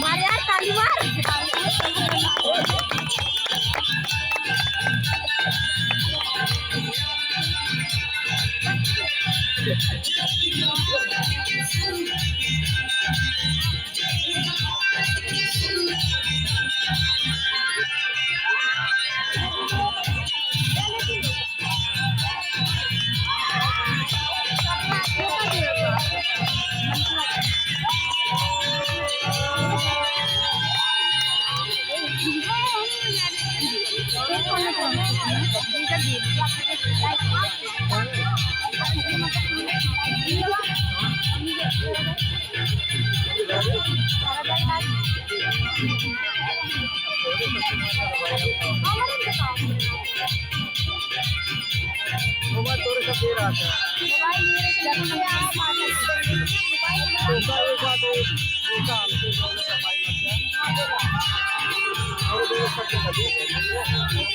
मार यार ताली मार। मोबाइल तोरे सब दे रहा था मोबाइल मेरे जब से आप तो का एक बात हमसे बोले सफाई मत जा और दो सब के लगे